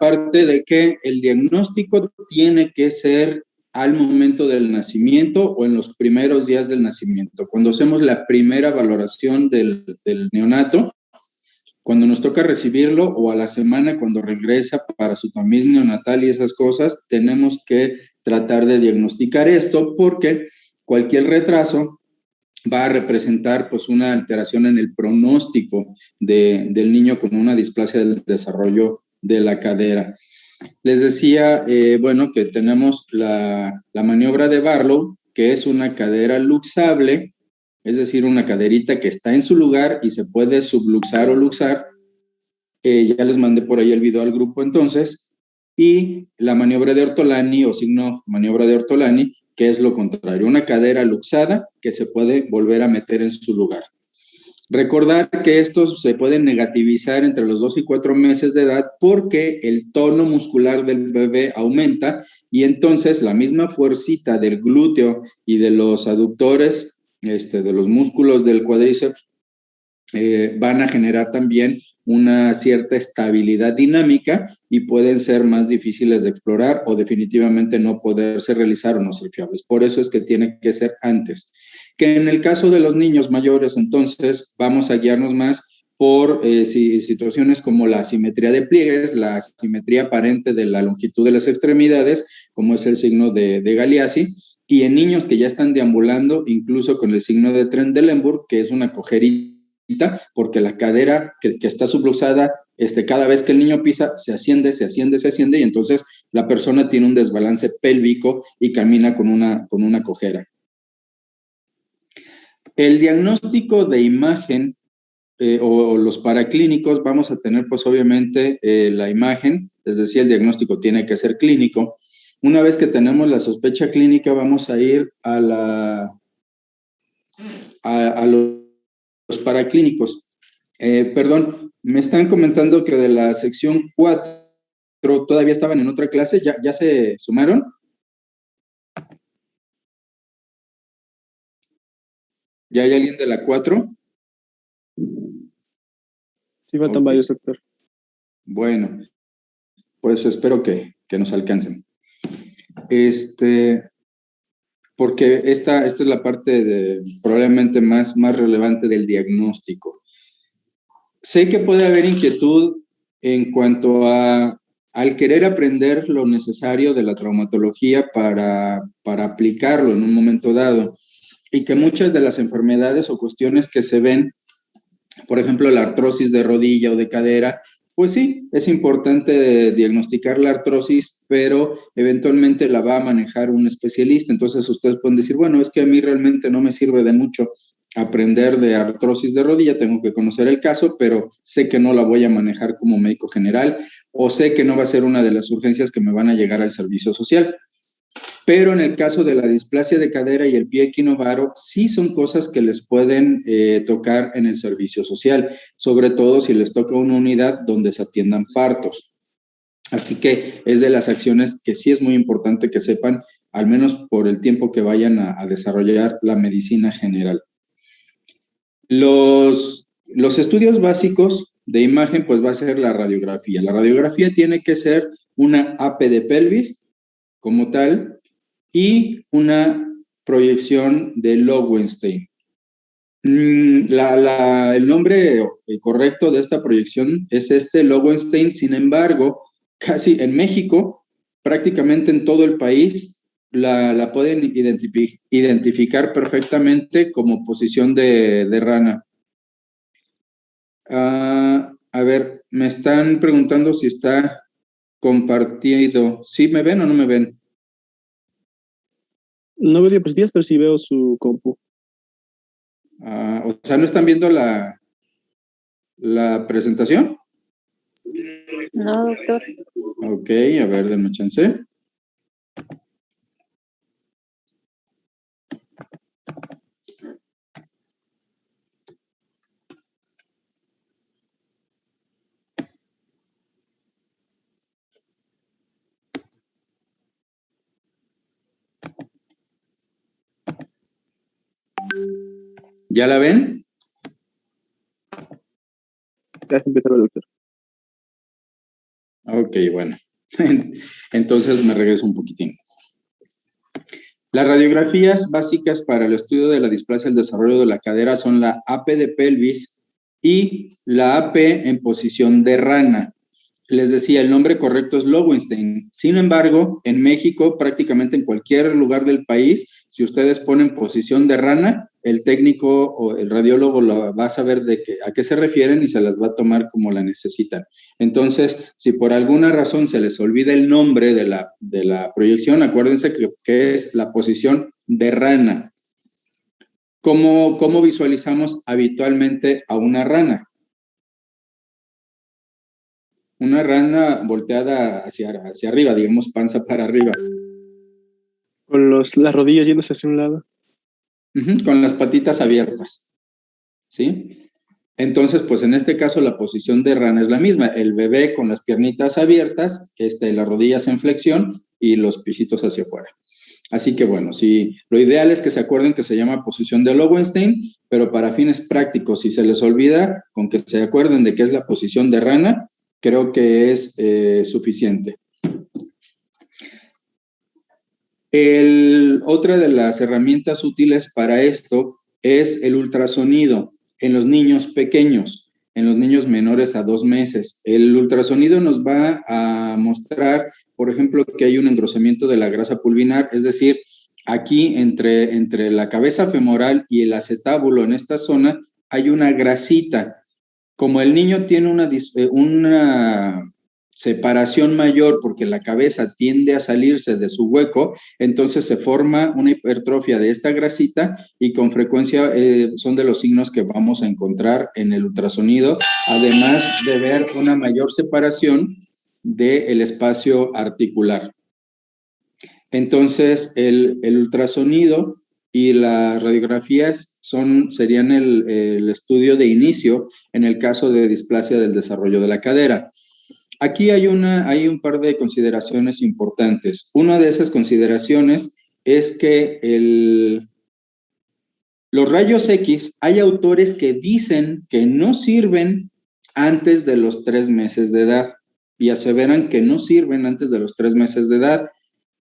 parte de que el diagnóstico tiene que ser al momento del nacimiento o en los primeros días del nacimiento. Cuando hacemos la primera valoración del neonato, cuando nos toca recibirlo o a la semana cuando regresa para su tamiz neonatal y esas cosas, tenemos que tratar de diagnosticar esto porque cualquier retraso va a representar pues una alteración en el pronóstico del niño con una displasia del desarrollo de la cadera. Les decía, bueno, que tenemos la maniobra de Barlow, que es una cadera luxable, es decir, una caderita que está en su lugar y se puede subluxar o luxar. Ya les mandé por ahí el video al grupo entonces. Y la maniobra de Ortolani o signo maniobra de Ortolani, que es lo contrario, una cadera luxada que se puede volver a meter en su lugar. Recordar que estos se pueden negativizar entre los 2 y 4 meses de edad porque el tono muscular del bebé aumenta y entonces la misma fuercita del glúteo y de los aductores, de los músculos del cuádriceps, van a generar también una cierta estabilidad dinámica y pueden ser más difíciles de explorar o definitivamente no poderse realizar o no ser fiables. Por eso es que tiene que ser antes. Que en el caso de los niños mayores, entonces, vamos a guiarnos más por situaciones como la asimetría de pliegues, la asimetría aparente de la longitud de las extremidades, como es el signo de Galeazzi, y en niños que ya están deambulando, incluso con el signo de Trendelenburg, que es una cojerita, porque la cadera que está subluxada, cada vez que el niño pisa, se asciende, y entonces la persona tiene un desbalance pélvico y camina con una cojera. El diagnóstico de imagen o los paraclínicos, vamos a tener pues obviamente la imagen, es decir, el diagnóstico tiene que ser clínico. Una vez que tenemos la sospecha clínica, vamos a ir a los paraclínicos. Perdón, me están comentando que de la sección 4 todavía estaban en otra clase, ¿ya se sumaron? ¿Ya hay alguien de la 4? Sí, faltan varios, doctor. Bueno, pues espero que nos alcancen. Porque esta es la parte probablemente más relevante del diagnóstico. Sé que puede haber inquietud en cuanto al querer aprender lo necesario de la traumatología para aplicarlo en un momento dado y que muchas de las enfermedades o cuestiones que se ven, por ejemplo, la artrosis de rodilla o de cadera, pues sí, es importante diagnosticar la artrosis, pero eventualmente la va a manejar un especialista. Entonces ustedes pueden decir, bueno, es que a mí realmente no me sirve de mucho aprender de artrosis de rodilla, tengo que conocer el caso, pero sé que no la voy a manejar como médico general o sé que no va a ser una de las urgencias que me van a llegar al servicio social. Pero en el caso de la displasia de cadera y el pie equinovaro, sí son cosas que les pueden tocar en el servicio social, sobre todo si les toca una unidad donde se atiendan partos. Así que es de las acciones que sí es muy importante que sepan, al menos por el tiempo que vayan a desarrollar la medicina general. Los estudios básicos de imagen, pues va a ser la radiografía. La radiografía tiene que ser una AP de pelvis como tal, y una proyección de Lowenstein. El nombre correcto de esta proyección es Lowenstein, sin embargo, casi en México, prácticamente en todo el país, la pueden identificar perfectamente como posición de rana. A ver, me están preguntando si está compartido. ¿Sí me ven o no me ven? No veo diapositivas, pero sí veo su compu. O sea, ¿no están viendo la presentación? No, doctor. Ok, a ver, denme chance. ¿Ya la ven? Ya se empezó, doctor. Ok, bueno. Entonces me regreso un poquitín. Las radiografías básicas para el estudio de la displasia del desarrollo de la cadera son la AP de pelvis y la AP en posición de rana. Les decía, el nombre correcto es Lowenstein. Sin embargo, en México, prácticamente en cualquier lugar del país, si ustedes ponen posición de rana, el técnico o el radiólogo va a saber a qué se refieren y se las va a tomar como la necesitan. Entonces, si por alguna razón se les olvida el nombre de la proyección, acuérdense que es la posición de rana. ¿Cómo visualizamos habitualmente a una rana? Una rana volteada hacia arriba, digamos, panza para arriba. Con las rodillas yéndose hacia un lado. Con las patitas abiertas, ¿sí? Entonces, pues en este caso la posición de rana es la misma. El bebé con las piernitas abiertas, las rodillas en flexión y los pisitos hacia afuera. Así que bueno, sí, lo ideal es que se acuerden que se llama posición de Lowenstein, pero para fines prácticos, si se les olvida, con que se acuerden de que es la posición de rana, creo que es suficiente. Otra de las herramientas útiles para esto es el ultrasonido en los niños pequeños, en los niños menores a 2 meses. El ultrasonido nos va a mostrar, por ejemplo, que hay un engrosamiento de la grasa pulvinar, es decir, aquí entre la cabeza femoral y el acetábulo, en esta zona, hay una grasita. Como el niño tiene una separación mayor porque la cabeza tiende a salirse de su hueco, entonces se forma una hipertrofia de esta grasita y con frecuencia son de los signos que vamos a encontrar en el ultrasonido, además de ver una mayor separación del espacio articular. Entonces, el ultrasonido y las radiografías serían el estudio de inicio en el caso de displasia del desarrollo de la cadera. Aquí hay un par de consideraciones importantes. Una de esas consideraciones es que los rayos X, hay autores que dicen que no sirven antes de los 3 meses de edad y aseveran que no sirven antes de los 3 meses de edad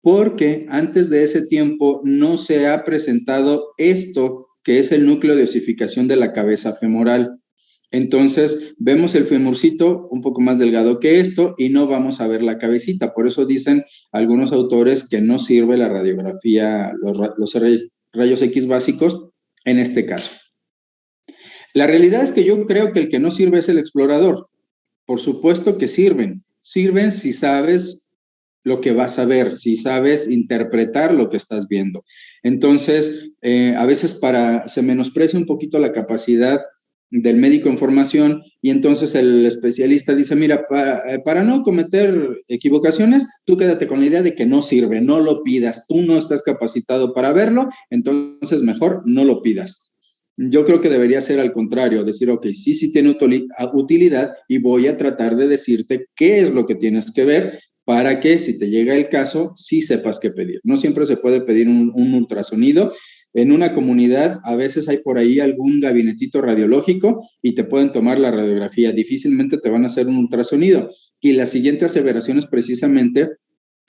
porque antes de ese tiempo no se ha presentado esto que es el núcleo de osificación de la cabeza femoral. Entonces, vemos el femurcito un poco más delgado que esto y no vamos a ver la cabecita. Por eso dicen algunos autores que no sirve la radiografía, los rayos X básicos en este caso. La realidad es que yo creo que el que no sirve es el explorador. Por supuesto que sirven. Sirven si sabes lo que vas a ver, si sabes interpretar lo que estás viendo. Entonces, a veces se menosprecia un poquito la capacidad del médico en formación y entonces el especialista dice, mira, para no cometer equivocaciones, tú quédate con la idea de que no sirve, no lo pidas, tú no estás capacitado para verlo, entonces mejor no lo pidas. Yo creo que debería ser al contrario, decir, ok, sí tiene utilidad y voy a tratar de decirte qué es lo que tienes que ver para que si te llega el caso, sí sepas qué pedir. No siempre se puede pedir un ultrasonido. En una comunidad a veces hay por ahí algún gabinetito radiológico y te pueden tomar la radiografía. Difícilmente te van a hacer un ultrasonido. Y la siguiente aseveración es precisamente,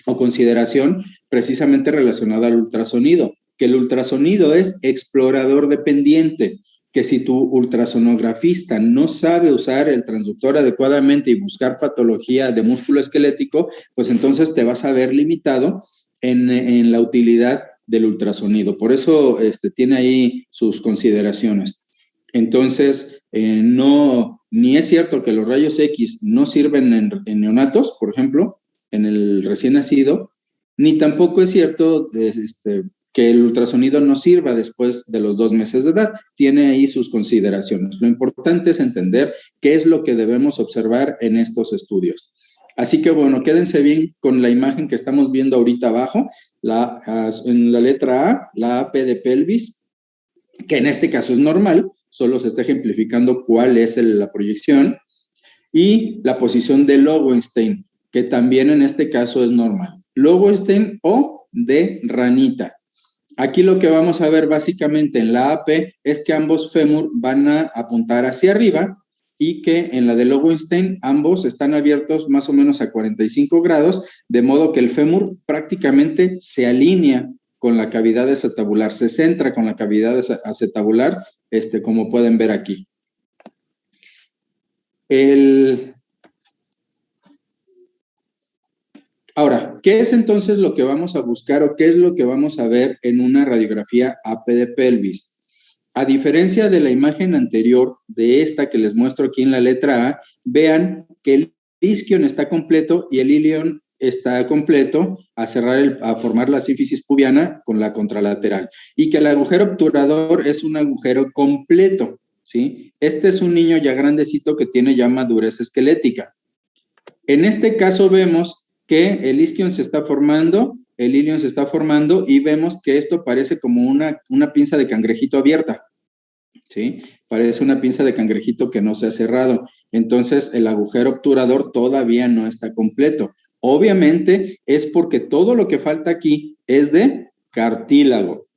o consideración, precisamente relacionada al ultrasonido, que el ultrasonido es explorador dependiente, que si tu ultrasonografista no sabe usar el transductor adecuadamente y buscar patología de músculo esquelético, pues entonces te vas a ver limitado en la utilidad del ultrasonido. Por eso tiene ahí sus consideraciones. Entonces, ni es cierto que los rayos X no sirven en neonatos, por ejemplo, en el recién nacido, ni tampoco es cierto que el ultrasonido no sirva después de los 2 meses de edad. Tiene ahí sus consideraciones. Lo importante es entender qué es lo que debemos observar en estos estudios. Así que bueno, quédense bien con la imagen que estamos viendo ahorita abajo, en la letra A, la AP de pelvis, que en este caso es normal, solo se está ejemplificando cuál es la proyección, y la posición de Lowenstein, que también en este caso es normal. Lowenstein o de ranita. Aquí lo que vamos a ver básicamente en la AP es que ambos fémur van a apuntar hacia arriba y que en la de Lowenstein ambos están abiertos más o menos a 45 grados, de modo que el fémur prácticamente se alinea con la cavidad acetabular, se centra con la cavidad acetabular, como pueden ver aquí. Ahora, ¿qué es entonces lo que vamos a buscar o qué es lo que vamos a ver en una radiografía AP de pelvis? A diferencia de la imagen anterior, de esta que les muestro aquí en la letra A, vean que el isquion está completo y el ilion está completo a formar la sínfisis pubiana con la contralateral, y que el agujero obturador es un agujero completo, ¿sí? Este es un niño ya grandecito que tiene ya madurez esquelética. En este caso vemos que el isquion se está formando, el ilion se está formando, y vemos que esto parece como una pinza de cangrejito abierta, ¿sí? Parece una pinza de cangrejito que no se ha cerrado. Entonces, el agujero obturador todavía no está completo. Obviamente, es porque todo lo que falta aquí es de cartílago.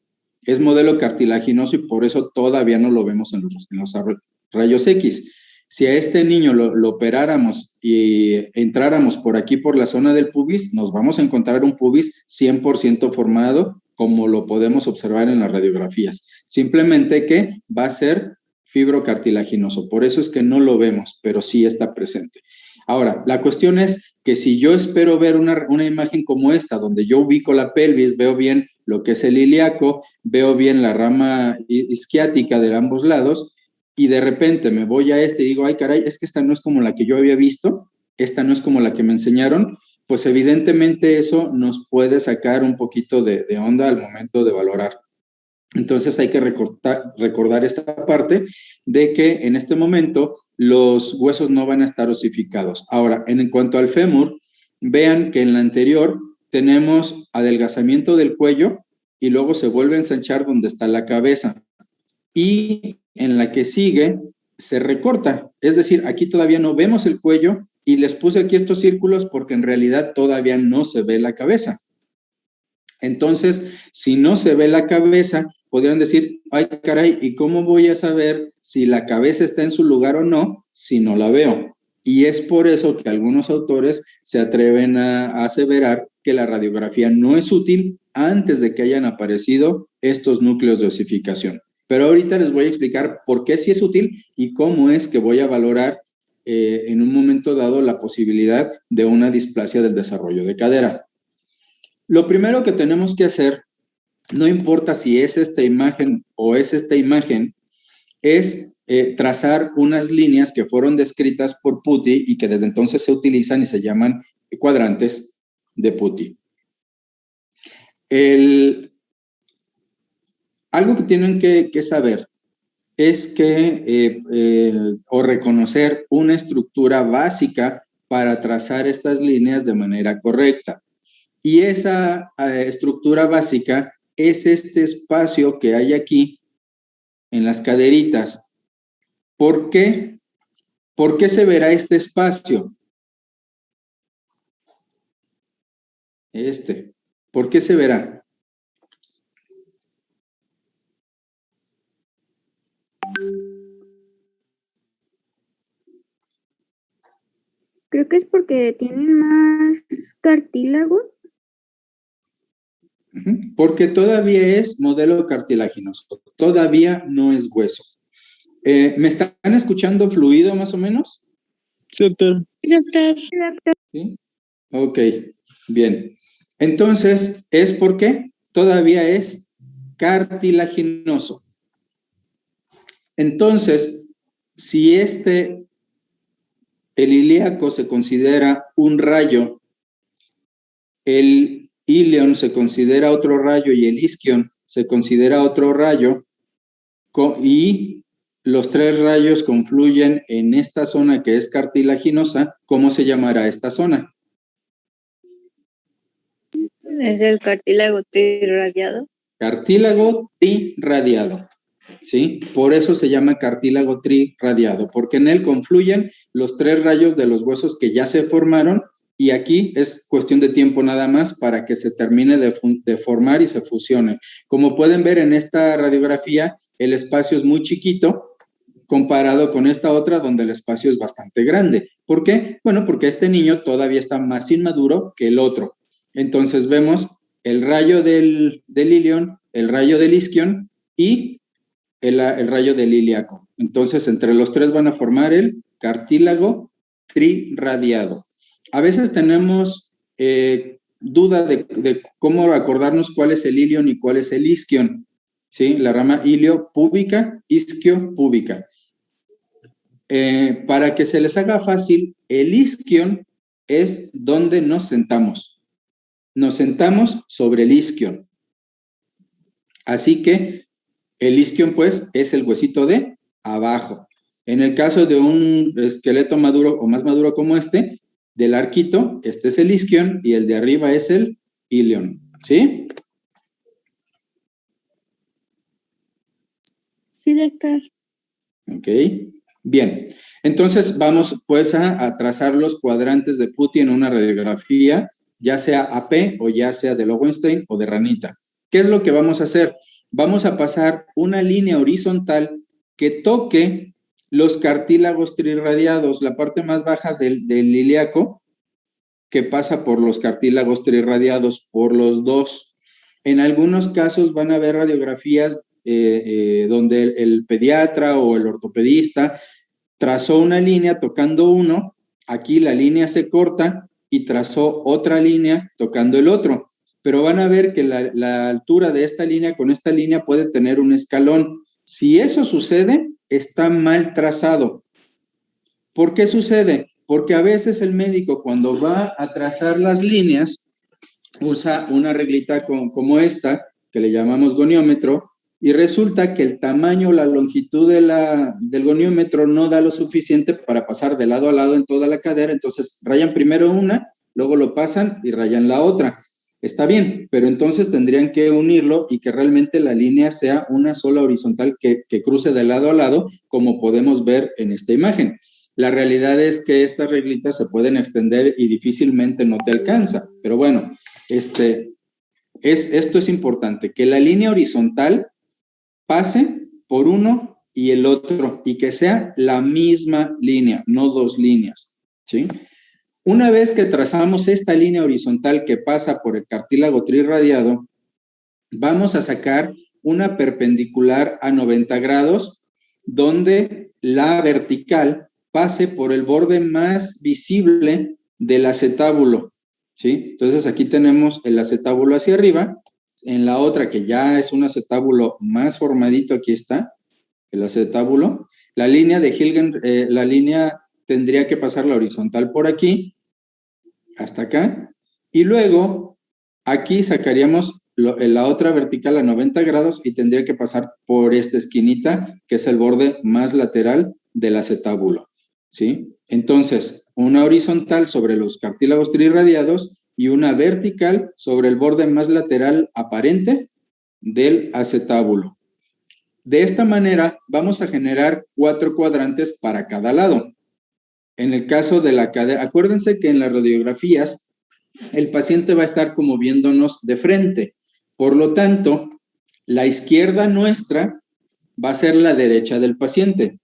Es modelo cartilaginoso y por eso todavía no lo vemos en los rayos X. Si a este niño lo operáramos y entráramos por aquí, por la zona del pubis, nos vamos a encontrar un pubis 100% formado, como lo podemos observar en las radiografías. Simplemente que va a ser fibrocartilaginoso. Por eso es que no lo vemos, pero sí está presente. Ahora, la cuestión es que si yo espero ver una imagen como esta, donde yo ubico la pelvis, veo bien lo que es el ilíaco, veo bien la rama isquiática de ambos lados, y de repente me voy a y digo, ay caray, es que esta no es como la que yo había visto, esta no es como la que me enseñaron, pues evidentemente eso nos puede sacar un poquito de onda al momento de valorar. Entonces hay que recordar esta parte de que en este momento los huesos no van a estar osificados. Ahora, en cuanto al fémur, vean que en la anterior tenemos adelgazamiento del cuello y luego se vuelve a ensanchar donde está la cabeza. Y en la que sigue se recorta, es decir, aquí todavía no vemos el cuello y les puse aquí estos círculos porque en realidad todavía no se ve la cabeza. Entonces, si no se ve la cabeza, podrían decir, ay caray, ¿y cómo voy a saber si la cabeza está en su lugar o no si no la veo? Y es por eso que algunos autores se atreven a aseverar que la radiografía no es útil antes de que hayan aparecido estos núcleos de osificación. Pero ahorita les voy a explicar por qué sí es útil y cómo es que voy a valorar en un momento dado la posibilidad de una displasia del desarrollo de cadera. Lo primero que tenemos que hacer, no importa si es esta imagen o es esta imagen, es trazar unas líneas que fueron descritas por Putty y que desde entonces se utilizan y se llaman cuadrantes de Putty. Algo que tienen que saber es que, o reconocer una estructura básica para trazar estas líneas de manera correcta. Y esa estructura básica es este espacio que hay aquí en las caderitas. ¿Por qué? ¿Por qué se verá este espacio? ¿Por qué se verá? Creo que es porque tienen más cartílago. Porque todavía es modelo cartilaginoso, todavía no es hueso. ¿Me están escuchando fluido más o menos? Sí, doctor. ¿Sí? Ok, bien. Entonces, es porque todavía es cartilaginoso. Entonces, si el ilíaco se considera un rayo, el ilion se considera otro rayo y el isquion se considera otro rayo, y los tres rayos confluyen en esta zona que es cartilaginosa, ¿cómo se llamará esta zona? Es el cartílago trirradiado. Cartílago trirradiado, ¿sí? Por eso se llama cartílago trirradiado, porque en él confluyen los tres rayos de los huesos que ya se formaron, y aquí es cuestión de tiempo nada más para que se termine de formar y se fusione. Como pueden ver en esta radiografía, el espacio es muy chiquito, comparado con esta otra donde el espacio es bastante grande. ¿Por qué? Bueno, porque este niño todavía está más inmaduro que el otro. Entonces vemos el rayo del ilion, el rayo del isquion y el rayo del ilíaco. Entonces, entre los tres van a formar el cartílago trirradiado. A veces tenemos duda de cómo acordarnos cuál es el ilion y cuál es el isquion. ¿Sí? La rama iliopúbica, isquiopúbica. Para que se les haga fácil, el isquion es donde nos sentamos. Nos sentamos sobre el isquion. Así que el isquion, pues, es el huesito de abajo. En el caso de un esqueleto maduro o más maduro como este, del arquito, este es el isquion y el de arriba es el ilion. ¿Sí? Sí, doctor. Ok. Bien. Entonces, vamos pues a trazar los cuadrantes de PuTTY en una radiografía, ya sea AP o ya sea de Lowenstein o de ranita. ¿Qué es lo que vamos a hacer? Vamos a pasar una línea horizontal que toque los cartílagos trirradiados, la parte más baja del ilíaco, que pasa por los cartílagos trirradiados, por los dos. En algunos casos van a haber radiografías donde el pediatra o el ortopedista trazó una línea tocando uno, aquí la línea se corta y trazó otra línea tocando el otro. Pero van a ver que la altura de esta línea con esta línea puede tener un escalón. Si eso sucede, está mal trazado. ¿Por qué sucede? Porque a veces el médico cuando va a trazar las líneas usa una reglita como esta, que le llamamos goniómetro, y resulta que el tamaño, la longitud del goniómetro no da lo suficiente para pasar de lado a lado en toda la cadera, entonces rayan primero una, luego lo pasan y rayan la otra. Está bien, pero entonces tendrían que unirlo y que realmente la línea sea una sola horizontal que cruce de lado a lado, como podemos ver en esta imagen. La realidad es que estas reglitas se pueden extender y difícilmente no te alcanza, pero bueno, esto es importante, que la línea horizontal pase por uno y el otro, y que sea la misma línea, no dos líneas, ¿sí? Una vez que trazamos esta línea horizontal que pasa por el cartílago trirradiado, vamos a sacar una perpendicular a 90 grados, donde la vertical pase por el borde más visible del acetábulo, ¿sí? Entonces aquí tenemos el acetábulo hacia arriba. En la otra, que ya es un acetábulo más formadito, aquí está el acetábulo. La línea de Hilgen, la línea tendría que pasar la horizontal por aquí, hasta acá, y luego aquí sacaríamos la otra vertical a 90 grados y tendría que pasar por esta esquinita, que es el borde más lateral del acetábulo, ¿sí? Entonces, una horizontal sobre los cartílagos trirradiados y una vertical sobre el borde más lateral aparente del acetábulo. De esta manera, vamos a generar 4 cuadrantes para cada lado. En el caso de la cadera, acuérdense que en las radiografías el paciente va a estar como viéndonos de frente. Por lo tanto, la izquierda nuestra va a ser la derecha del paciente.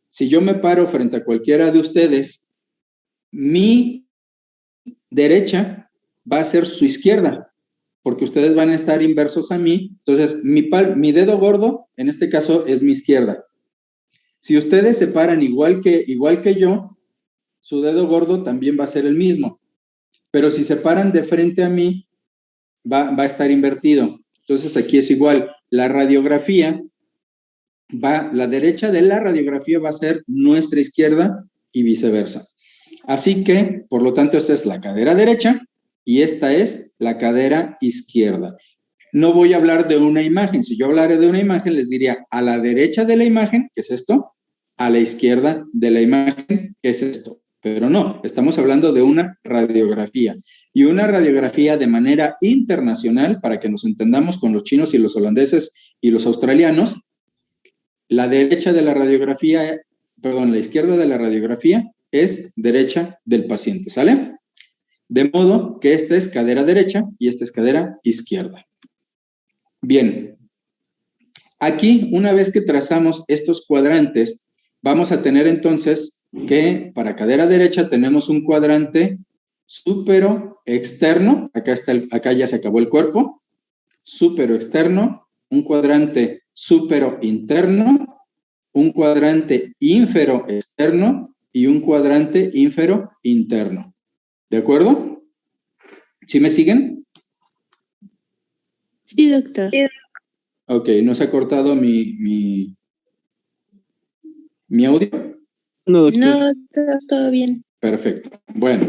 Si yo me paro frente a cualquiera de ustedes, mi derecha va a ser su izquierda, porque ustedes van a estar inversos a mí. Entonces, mi dedo gordo, en este caso, es mi izquierda. Si ustedes se paran igual que yo, su dedo gordo también va a ser el mismo. Pero si se paran de frente a mí, va a estar invertido. Entonces aquí es igual. La derecha de la radiografía va a ser nuestra izquierda y viceversa. Así que, por lo tanto, esta es la cadera derecha y esta es la cadera izquierda. No voy a hablar de una imagen. Si yo hablara de una imagen, les diría a la derecha de la imagen, que es esto, a la izquierda de la imagen, que es esto. Pero no, estamos hablando de una radiografía. Y una radiografía de manera internacional, para que nos entendamos con los chinos y los holandeses y los australianos, la derecha de la radiografía, perdón, la izquierda de la radiografía es derecha del paciente, ¿sale? De modo que esta es cadera derecha y esta es cadera izquierda. Bien, aquí una vez que trazamos estos cuadrantes, vamos a tener entonces que para cadera derecha tenemos un cuadrante súpero externo, acá ya se acabó el cuerpo, súpero externo, un cuadrante súpero interno, un cuadrante ínfero externo y un cuadrante ínfero interno. ¿De acuerdo? ¿Sí me siguen? Sí, doctor. Ok, ¿no se ha cortado mi audio? No, doctor. No, doctor, todo bien. Perfecto. Bueno,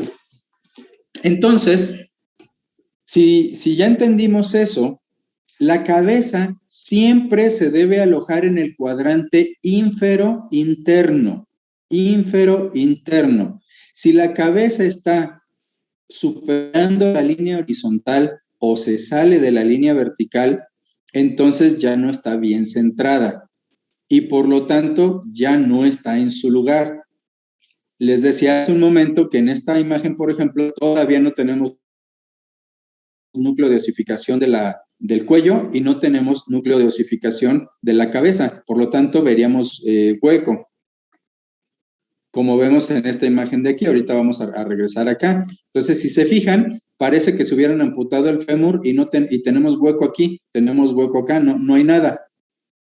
entonces, si ya entendimos eso, la cabeza siempre se debe alojar en el cuadrante ínfero interno. Ínfero interno. Si la cabeza está superando la línea horizontal o se sale de la línea vertical, entonces ya no está bien centrada y por lo tanto ya no está en su lugar. Les decía hace un momento que en esta imagen, por ejemplo, todavía no tenemos núcleo de osificación del cuello y no tenemos núcleo de osificación de la cabeza. Por lo tanto, veríamos hueco. Como vemos en esta imagen de aquí, ahorita vamos a regresar acá. Entonces, si se fijan, parece que se hubieran amputado el fémur y tenemos hueco aquí, tenemos hueco acá, no hay nada.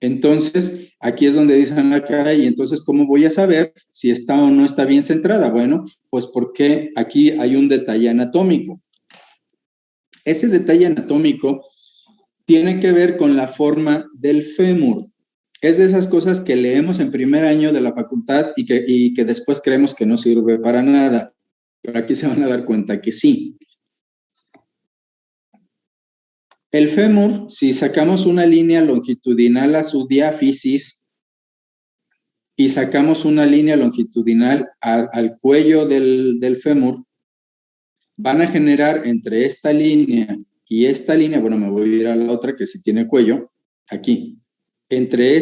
Entonces, aquí es donde dicen la cara, y entonces, ¿cómo voy a saber si está o no está bien centrada? Bueno, pues porque aquí hay un detalle anatómico. Ese detalle anatómico tiene que ver con la forma del fémur. Es de esas cosas que leemos en primer año de la facultad y que después creemos que no sirve para nada. Pero aquí se van a dar cuenta que sí. El fémur, si sacamos una línea longitudinal a su diáfisis y sacamos una línea longitudinal al cuello del fémur, van a generar entre esta línea y esta línea, bueno, me voy a ir a la otra que sí tiene cuello, aquí. Entre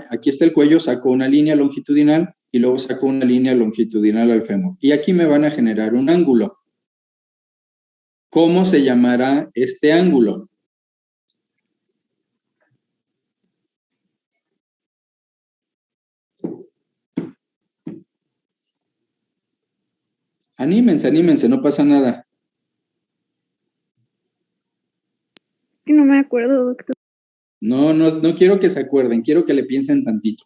aquí está el cuello, saco una línea longitudinal y luego saco una línea longitudinal al fémur. Y aquí me van a generar un ángulo. ¿Cómo se llamará este ángulo? Anímense, no pasa nada. No me acuerdo, doctor. No quiero que se acuerden, quiero que le piensen tantito.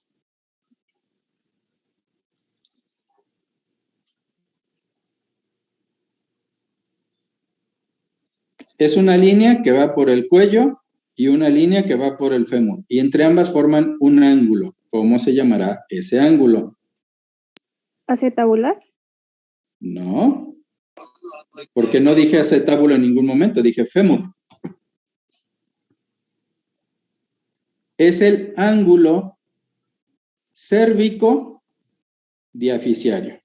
Es una línea que va por el cuello y una línea que va por el fémur. Y entre ambas forman un ángulo. ¿Cómo se llamará ese ángulo? ¿Acetabular? No. Porque no dije acetábulo en ningún momento, dije fémur. Es el ángulo cérvico diaficiario.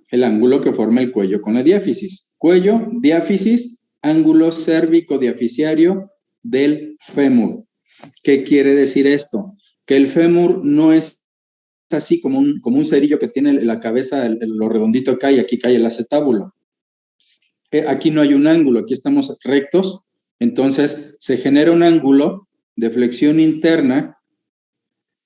El ángulo que forma el cuello con la diáfisis. Cuello, diáfisis, ángulo cérvico diaficiario del fémur. ¿Qué quiere decir esto? Que el fémur no es así como un cerillo que tiene la cabeza, lo redondito acá y aquí cae el acetábulo. Aquí no hay un ángulo, aquí estamos rectos, entonces se genera un ángulo de flexión interna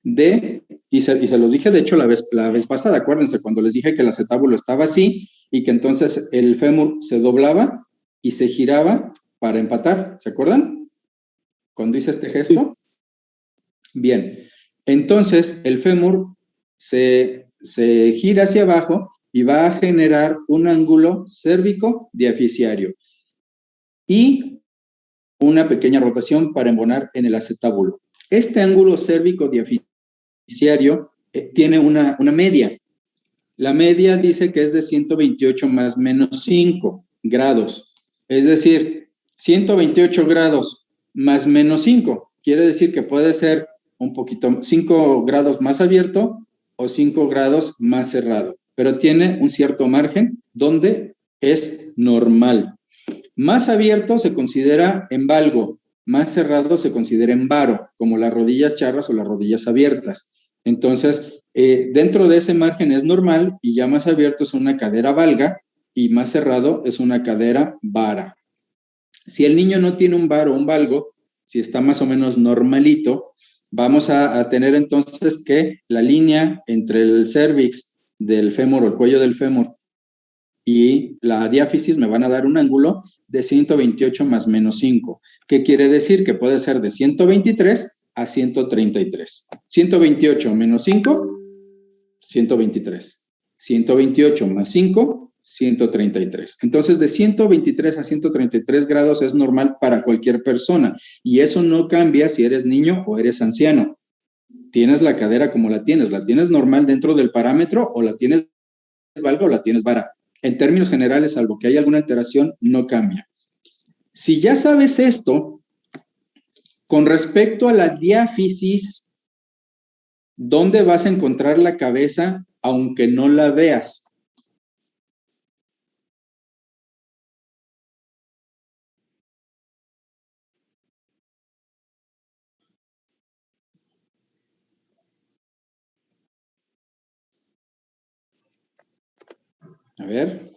y se los dije de hecho la vez pasada, acuérdense, cuando les dije que el acetábulo estaba así y que entonces el fémur se doblaba y se giraba para empatar, ¿se acuerdan? Cuando hice este gesto. Bien, entonces el fémur se gira hacia abajo y va a generar un ángulo cérvico diaficiario y una pequeña rotación para embonar en el acetábulo. Este ángulo cérvico diaficiario tiene una media. La media dice que es de 128 más menos 5 grados. Es decir, 128 grados más menos 5. Quiere decir que puede ser un poquito, 5 grados más abierto o 5 grados más cerrado. Pero tiene un cierto margen donde es normal. Más abierto se considera en valgo, más cerrado se considera en varo, como las rodillas charras o las rodillas abiertas. Entonces, dentro de ese margen es normal y ya más abierto es una cadera valga y más cerrado es una cadera vara. Si el niño no tiene un varo o un valgo, si está más o menos normalito, Vamos a tener entonces que la línea entre el cérvix del fémur o el cuello del fémur y la diáfisis me van a dar un ángulo de 128 más menos 5. ¿Qué quiere decir? Que puede ser de 123 a 133. 128 menos 5, 123. 128 más 5, 133. Entonces, de 123 a 133 grados es normal para cualquier persona. Y eso no cambia si eres niño o eres anciano. Tienes la cadera como la tienes normal dentro del parámetro o la tienes valga o la tienes vara. En términos generales, salvo que haya alguna alteración, no cambia. Si ya sabes esto, con respecto a la diáfisis, ¿dónde vas a encontrar la cabeza aunque no la veas? A ver.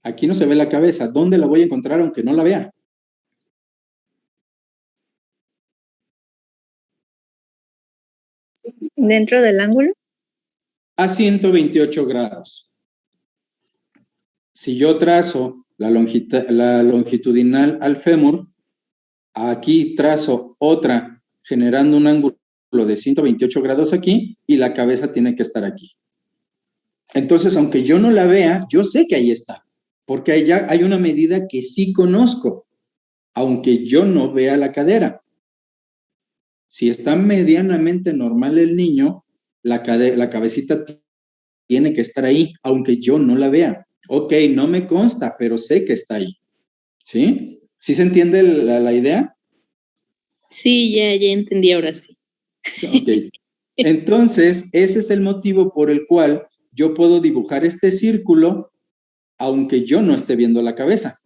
Aquí no se ve la cabeza. ¿Dónde la voy a encontrar aunque no la vea? ¿Dentro del ángulo? A 128 grados. Si yo trazo la longitudinal al fémur, aquí trazo otra generando un ángulo de 128 grados aquí y la cabeza tiene que estar aquí. Entonces, aunque yo no la vea, yo sé que ahí está, porque allá hay una medida que sí conozco, aunque yo no vea la cadera. Si está medianamente normal el niño, la cabecita tiene que estar ahí, aunque yo no la vea. Ok, no me consta, pero sé que está ahí. ¿Sí? ¿Sí se entiende la idea? Sí, ya entendí ahora sí. Ok. Entonces, ese es el motivo por el cual yo puedo dibujar este círculo aunque yo no esté viendo la cabeza.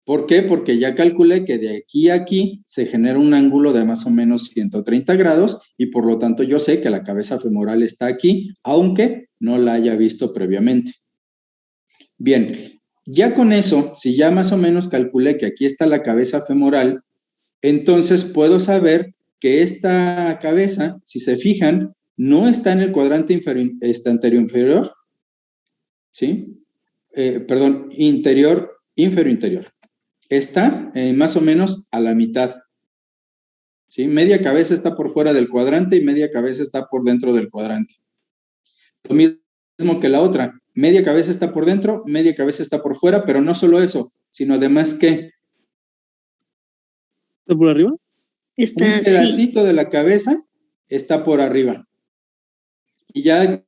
¿Por qué? Porque ya calculé que de aquí a aquí se genera un ángulo de más o menos 130 grados y por lo tanto yo sé que la cabeza femoral está aquí, aunque no la haya visto previamente. Bien, ya con eso, si ya más o menos calculé que aquí está la cabeza femoral, entonces puedo saber que esta cabeza, si se fijan, no está en el cuadrante anterior-inferior, ¿sí? Perdón, inferior-interior. Está más o menos a la mitad. ¿Sí? Media cabeza está por fuera del cuadrante y media cabeza está por dentro del cuadrante. Lo mismo que la otra. Media cabeza está por dentro, media cabeza está por fuera, pero no solo eso, sino además que... ¿Está por arriba? Está, un pedacito de la cabeza está por arriba. Y ya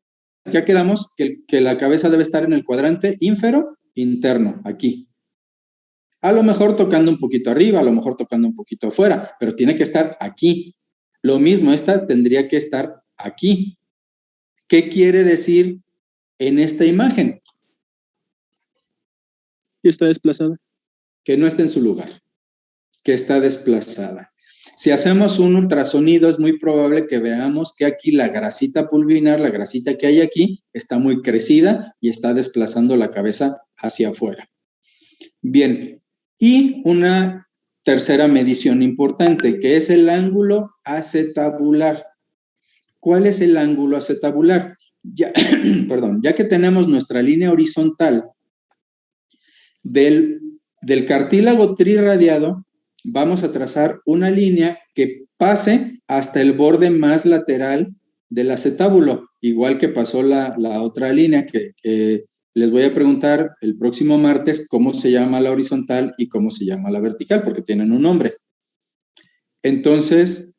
quedamos que la cabeza debe estar en el cuadrante ínfero interno, aquí. A lo mejor tocando un poquito arriba, a lo mejor tocando un poquito afuera, pero tiene que estar aquí. Lo mismo, esta tendría que estar aquí. ¿Qué quiere decir en esta imagen? Sí, está desplazada. Que no está en su lugar, que está desplazada. Si hacemos un ultrasonido, es muy probable que veamos que aquí la grasita pulvinar, la grasita que hay aquí, está muy crecida y está desplazando la cabeza hacia afuera. Bien, y una tercera medición importante, que es el ángulo acetabular. ¿Cuál es el ángulo acetabular? Ya, perdón, ya que tenemos nuestra línea horizontal del cartílago trirradiado, vamos a trazar una línea que pase hasta el borde más lateral del acetábulo, igual que pasó la otra línea que les voy a preguntar el próximo martes cómo se llama la horizontal y cómo se llama la vertical, porque tienen un nombre. Entonces,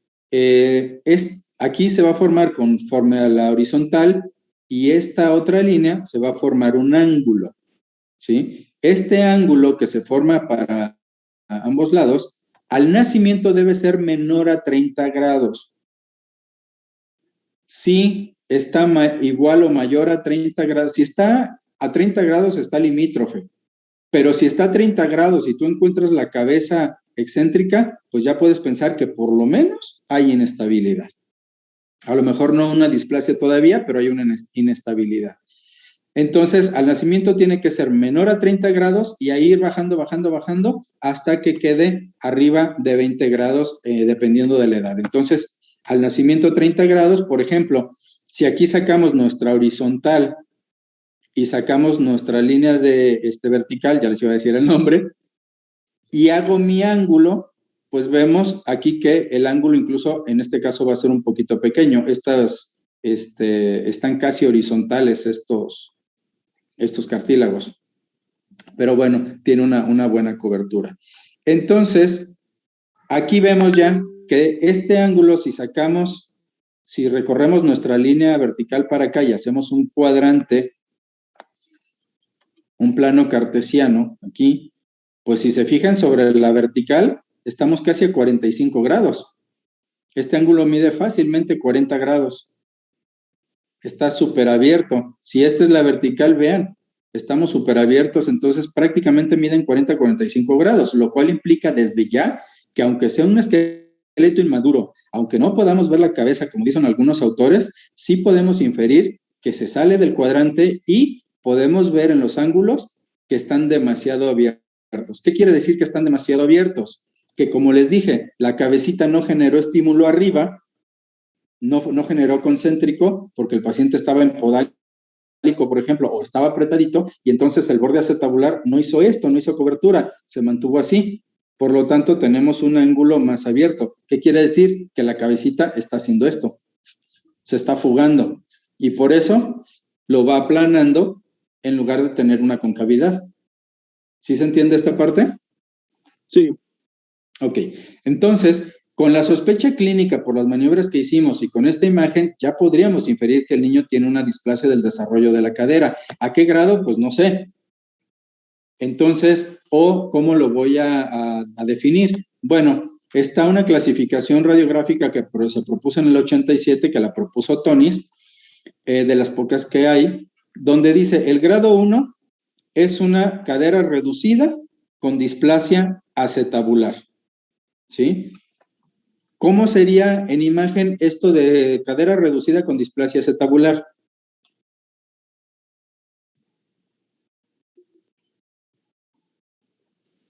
aquí se va a formar conforme a la horizontal y esta otra línea se va a formar un ángulo, ¿sí? Este ángulo que se forma para ambos lados, al nacimiento debe ser menor a 30 grados. Si está igual o mayor a 30 grados, si está a 30 grados está limítrofe, pero si está a 30 grados y tú encuentras la cabeza excéntrica, pues ya puedes pensar que por lo menos hay inestabilidad. A lo mejor no una displasia todavía, pero hay una inestabilidad. Entonces, al nacimiento tiene que ser menor a 30 grados y ahí ir bajando, bajando, bajando hasta que quede arriba de 20 grados, dependiendo de la edad. Entonces, al nacimiento 30 grados, por ejemplo, si aquí sacamos nuestra horizontal y sacamos nuestra línea de vertical, ya les iba a decir el nombre, y hago mi ángulo, pues vemos aquí que el ángulo incluso en este caso va a ser un poquito pequeño. Están casi horizontales estos cartílagos. Pero bueno, tiene una buena cobertura. Entonces, aquí vemos ya que este ángulo, si recorremos nuestra línea vertical para acá y hacemos un cuadrante, un plano cartesiano aquí, pues si se fijan sobre la vertical, estamos casi a 45 grados. Este ángulo mide fácilmente 40 grados. Está súper abierto. Si esta es la vertical, vean, estamos súper abiertos, entonces prácticamente miden 40-45 grados, lo cual implica desde ya que aunque sea un esqueleto inmaduro, aunque no podamos ver la cabeza, como dicen algunos autores, sí podemos inferir que se sale del cuadrante y podemos ver en los ángulos que están demasiado abiertos. ¿Qué quiere decir que están demasiado abiertos? Que como les dije, la cabecita no generó estímulo arriba, no generó concéntrico, porque el paciente estaba en podálico, por ejemplo, o estaba apretadito, y entonces el borde acetabular no hizo esto, no hizo cobertura, se mantuvo así. Por lo tanto, tenemos un ángulo más abierto. ¿Qué quiere decir? Que la cabecita está haciendo esto, se está fugando, y por eso lo va aplanando en lugar de tener una concavidad. ¿Sí se entiende esta parte? Sí. Ok, entonces, con la sospecha clínica por las maniobras que hicimos y con esta imagen, ya podríamos inferir que el niño tiene una displasia del desarrollo de la cadera. ¿A qué grado? Pues no sé. Entonces, ¿cómo lo voy a definir? Bueno, está una clasificación radiográfica que se propuso en el 87, que la propuso Tonis, de las pocas que hay, donde dice, el grado 1 es una cadera reducida con displasia acetabular. ¿Sí? ¿Cómo sería en imagen esto de cadera reducida con displasia acetabular?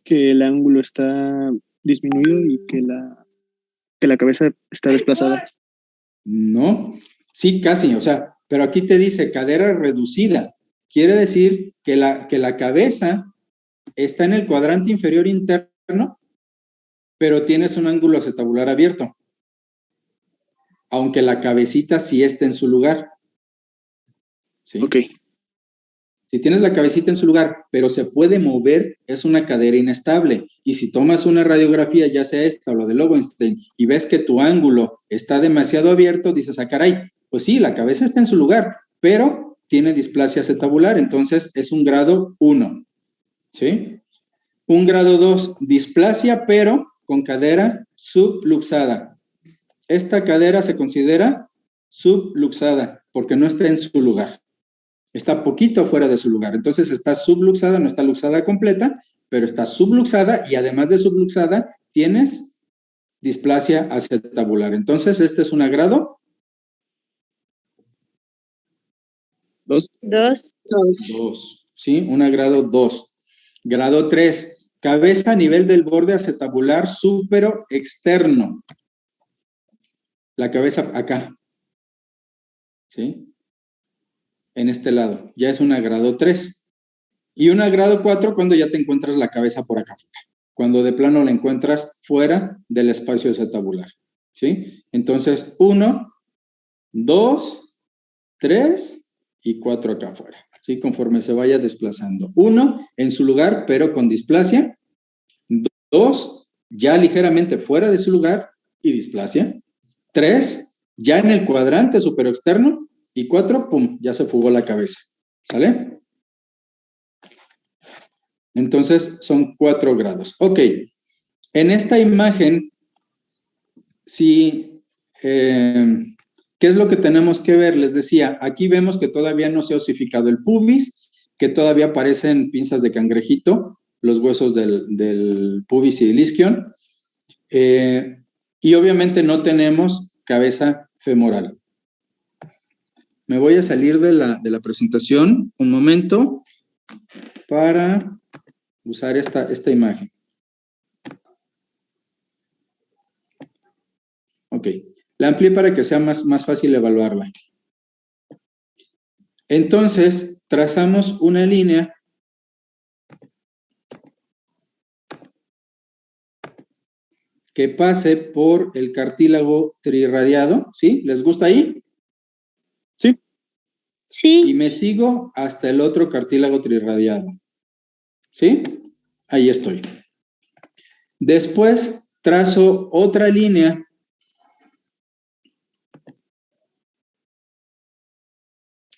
Que el ángulo está disminuido y que la cabeza está desplazada. No, sí, casi, o sea, pero aquí te dice cadera reducida. Quiere decir que la cabeza está en el cuadrante inferior interno, pero tienes un ángulo acetabular abierto, aunque la cabecita sí esté en su lugar. ¿Sí? Ok. Si tienes la cabecita en su lugar, pero se puede mover, es una cadera inestable. Y si tomas una radiografía, ya sea esta o la de Lowenstein, y ves que tu ángulo está demasiado abierto, dices, ah, caray, pues sí, la cabeza está en su lugar, pero tiene displasia acetabular, entonces es un grado 1. ¿Sí? Un grado 2, displasia, pero con cadera subluxada. Esta cadera se considera subluxada porque no está en su lugar. Está poquito fuera de su lugar. Entonces está subluxada, no está luxada completa, pero está subluxada y además de subluxada tienes displasia acetabular. Entonces este es un grado 2. 2. 2, ¿sí? Un grado 2. Grado 3, cabeza a nivel del borde acetabular súpero externo. La cabeza acá, ¿sí? En este lado, ya es un grado 3. Y un grado 4 cuando ya te encuentras la cabeza por acá afuera, cuando de plano la encuentras fuera del espacio acetabular, ¿sí? Entonces, 1, 2, 3 y 4 acá afuera, ¿sí? Conforme se vaya desplazando. 1 en su lugar, pero con displasia. 2, ya ligeramente fuera de su lugar y displasia. 3, ya en el cuadrante superoexterno. Y 4, pum, ya se fugó la cabeza. ¿Sale? Entonces, son 4 grados. Ok. En esta imagen, sí, ¿qué es lo que tenemos que ver? Les decía, aquí vemos que todavía no se ha osificado el pubis, que todavía aparecen pinzas de cangrejito, los huesos del pubis y del isquion. Y obviamente no tenemos cabeza femoral. me voy a salir de la presentación un momento para usar esta imagen. Ok, la amplié para que sea más fácil evaluarla. Entonces, trazamos una línea que pase por el cartílago trirradiado, ¿sí? ¿Les gusta ahí? Sí. Y Sí, me sigo hasta el otro cartílago trirradiado, ¿sí? Ahí estoy. Después trazo otra línea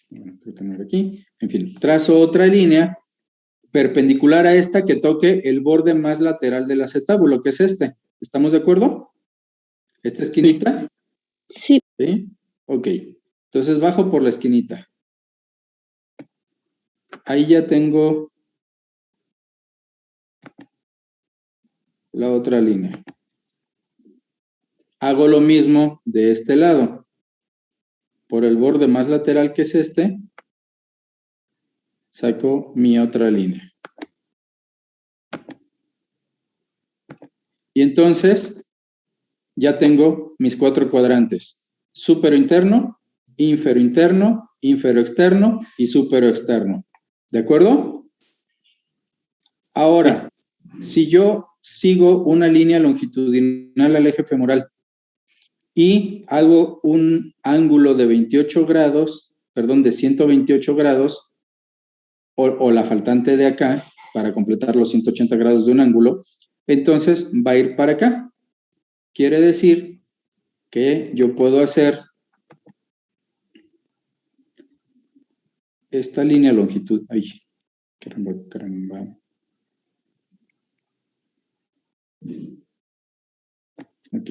bueno, creo que no era aquí. En fin, trazo otra línea perpendicular a esta que toque el borde más lateral del acetábulo, que es este. ¿Estamos de acuerdo? ¿Esta esquinita? sí. ¿Sí? Ok. Entonces bajo por la esquinita. Ahí ya tengo la otra línea. Hago lo mismo de este lado. Por el borde más lateral que es este, saco mi otra línea. Y entonces ya tengo mis 4 cuadrantes. Súpero interno, ínfero interno, ínfero externo y súpero externo. ¿De acuerdo? Ahora, si yo sigo una línea longitudinal al eje femoral y hago un ángulo de 28 grados, perdón, de 128 grados, o la faltante de acá, para completar los 180 grados de un ángulo, entonces va a ir para acá. Quiere decir que yo puedo hacer esta línea longitud. Ay, caramba. Ok.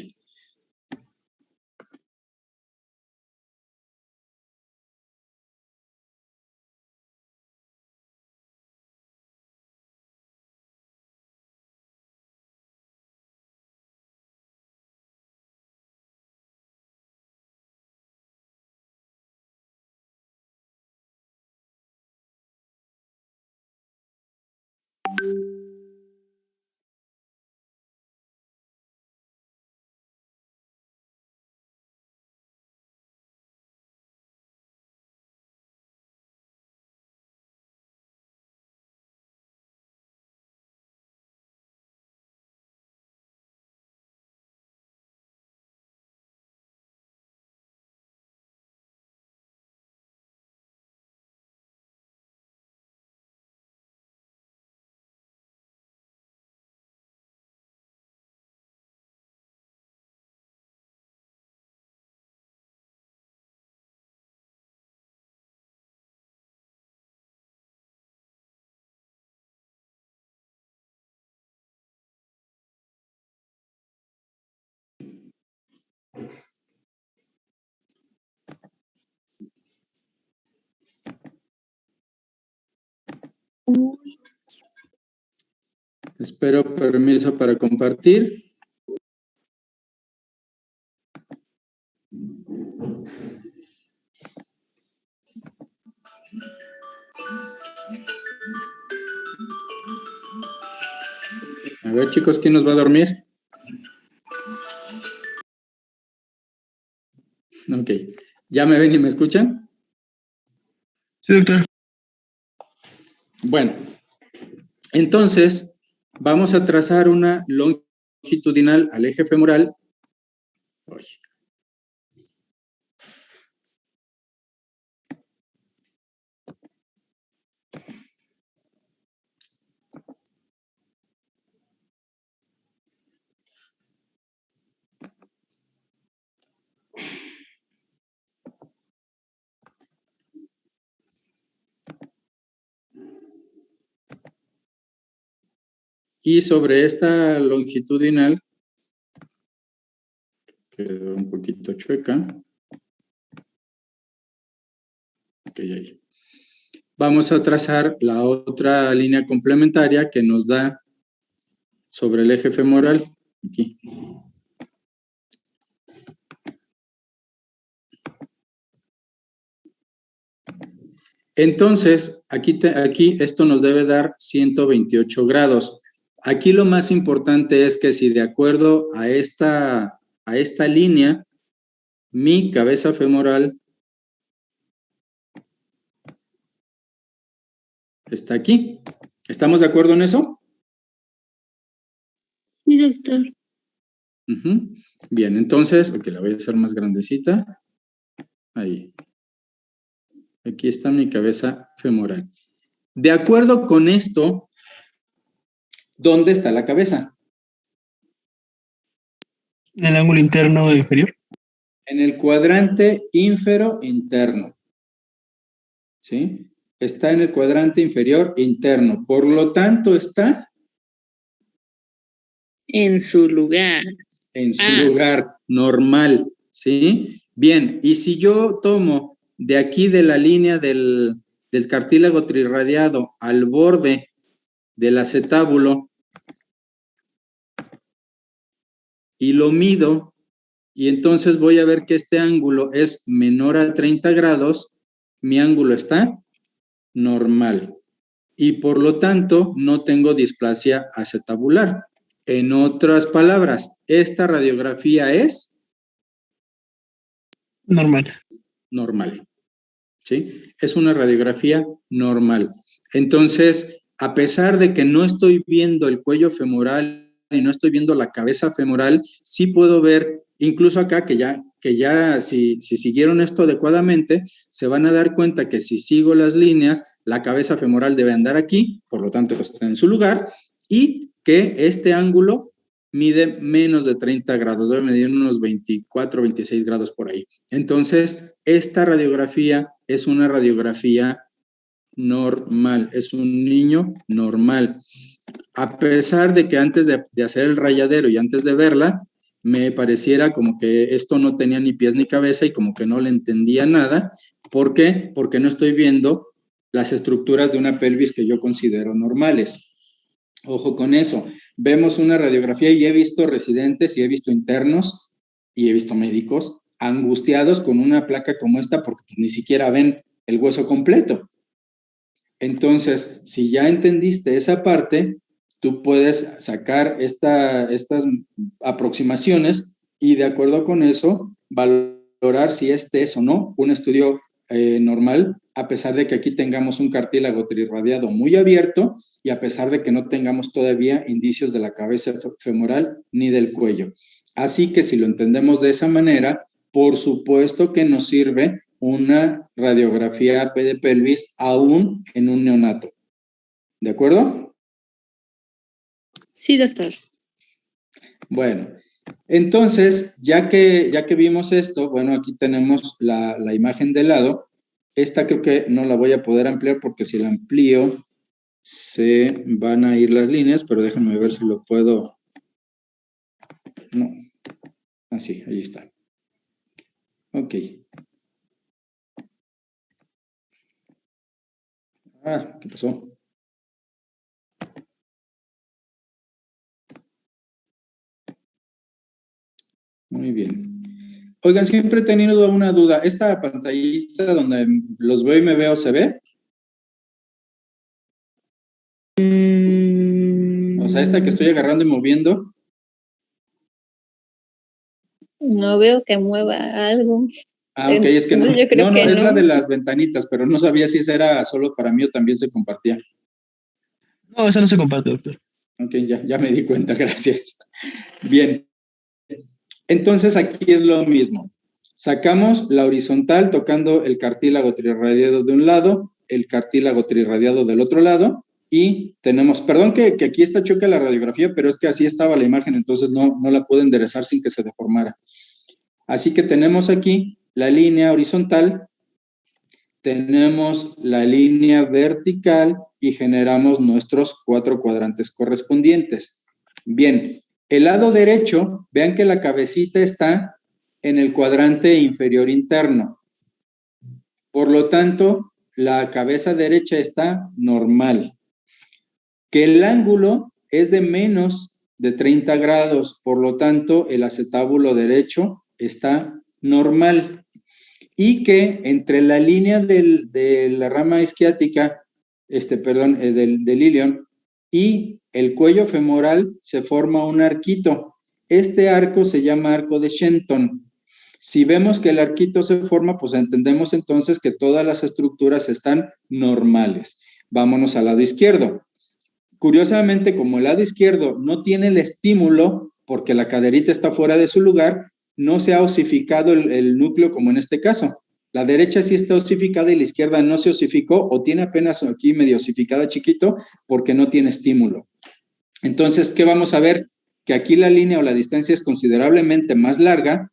Espero permiso para compartir. A ver, chicos, ¿quién nos va a dormir? Ok. ¿Ya me ven y me escuchan? Sí, doctor. Bueno, entonces vamos a trazar una longitudinal al eje femoral. Uy. Y sobre esta longitudinal, quedó un poquito chueca. Ok, ahí. Vamos a trazar la otra línea complementaria que nos da sobre el eje femoral. Aquí. Entonces, aquí esto nos debe dar 128 grados. Aquí lo más importante es que si de acuerdo a esta línea, mi cabeza femoral está aquí. ¿Estamos de acuerdo en eso? Sí, doctor. Bien, entonces, ok, la voy a hacer más grandecita. Ahí. Aquí está mi cabeza femoral. De acuerdo con esto, ¿dónde está la cabeza? ¿En el ángulo interno inferior? En el cuadrante ínfero interno. ¿Sí? Está en el cuadrante inferior interno. Por lo tanto, está En su lugar. en su lugar normal. ¿Sí? Bien, y si yo tomo de aquí de la línea del cartílago trirradiado al borde del acetábulo y lo mido, y entonces voy a ver que este ángulo es menor a 30 grados, mi ángulo está normal. Y por lo tanto, no tengo displasia acetabular. En otras palabras, esta radiografía es Normal. normal. ¿Sí? Es una radiografía normal. Entonces, a pesar de que no estoy viendo el cuello femoral y no estoy viendo la cabeza femoral, sí puedo ver, incluso acá, que ya si siguieron esto adecuadamente, se van a dar cuenta que si sigo las líneas, la cabeza femoral debe andar aquí, por lo tanto está en su lugar, y que este ángulo mide menos de 30 grados, debe medir unos 24, 26 grados por ahí. Entonces, esta radiografía es una radiografía normal, es un niño normal. A pesar de que antes de hacer el rayadero y antes de verla, me pareciera como que esto no tenía ni pies ni cabeza y como que no le entendía nada. ¿Por qué? Porque no estoy viendo las estructuras de una pelvis que yo considero normales. Ojo con eso. Vemos una radiografía y he visto residentes y he visto internos y he visto médicos angustiados con una placa como esta porque ni siquiera ven el hueso completo. Entonces, si ya entendiste esa parte, tú puedes sacar estas aproximaciones y de acuerdo con eso, valorar si este es o no un estudio normal, a pesar de que aquí tengamos un cartílago trirradiado muy abierto y a pesar de que no tengamos todavía indicios de la cabeza femoral ni del cuello. Así que si lo entendemos de esa manera, por supuesto que nos sirve una radiografía AP de pelvis aún en un neonato. ¿De acuerdo? Sí, doctor. Bueno, entonces, ya que vimos esto, bueno, aquí tenemos la imagen de lado. Esta creo que no la voy a poder ampliar porque si la amplío se van a ir las líneas, pero déjenme ver si lo puedo. No. Así, ahí está. Ok. ¿Qué pasó? Muy bien. Oigan, siempre he tenido una duda. ¿Esta pantallita donde los veo y me veo, se ve? O sea, esta que estoy agarrando y moviendo. No veo que mueva algo. Ok, es que no. Yo creo No, que es no. la de las ventanitas, pero no sabía si esa era solo para mí o también se compartía. No, esa no se comparte, doctor. Ok, ya me di cuenta, gracias. Bien. Entonces aquí es lo mismo. Sacamos la horizontal tocando el cartílago trirradiado de un lado, el cartílago trirradiado del otro lado, y tenemos, perdón que aquí está choca la radiografía, pero es que así estaba la imagen, entonces no la puedo enderezar sin que se deformara. Así que tenemos aquí la línea horizontal, tenemos la línea vertical y generamos nuestros 4 cuadrantes correspondientes. Bien, el lado derecho, vean que la cabecita está en el cuadrante inferior interno. Por lo tanto, la cabeza derecha está normal. Que el ángulo es de menos de 30 grados, por lo tanto, el acetábulo derecho está normal. y que entre la línea de la rama isquiática, del ilion, y el cuello femoral se forma un arquito. Este arco se llama arco de Shenton. Si vemos que el arquito se forma, pues entendemos entonces que todas las estructuras están normales. Vámonos al lado izquierdo. Curiosamente, como el lado izquierdo no tiene el estímulo, porque la caderita está fuera de su lugar, no se ha osificado el núcleo como en este caso. La derecha sí está osificada y la izquierda no se osificó o tiene apenas aquí medio osificada chiquito porque no tiene estímulo. Entonces, ¿qué vamos a ver? Que aquí la línea o la distancia es considerablemente más larga,